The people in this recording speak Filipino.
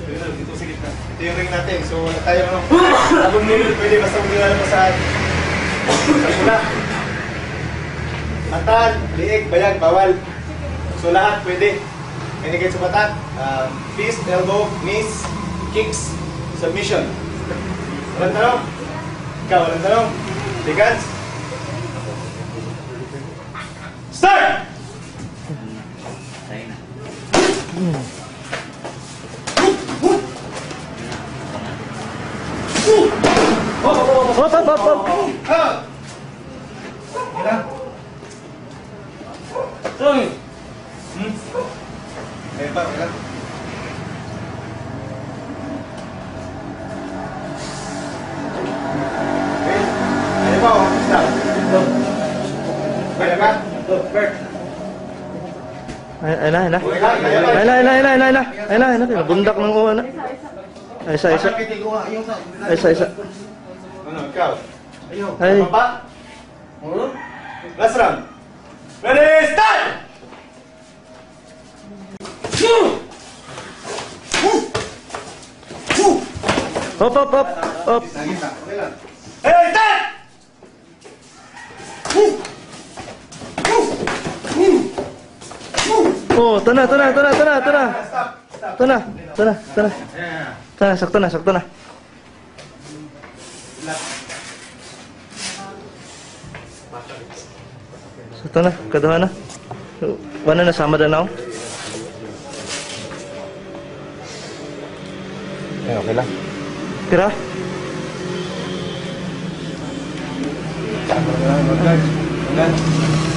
Dito sa gitna. Ito yung ring natin. So, wala tayo ano. Abang nilid, pwede basta maglalala pa sa pula. Matan, liig, bayag, bawal. So, lahat pwede. Minigay sa matan. Fist, elbow, knees, kicks, submission. Walang tanong? Ikaw, walang tanong? Ligans? Start! Hop. Ay, bundak ng uwan na. Isa. Ano, ikaw? Ay. Baba. Last round. Ready, start! Hop. Hey, start! Oh, tana. Stop. Sakto na. Sakto na, kaduha na. Wala na sama danaw. Okay lang. Tira. Hanggang.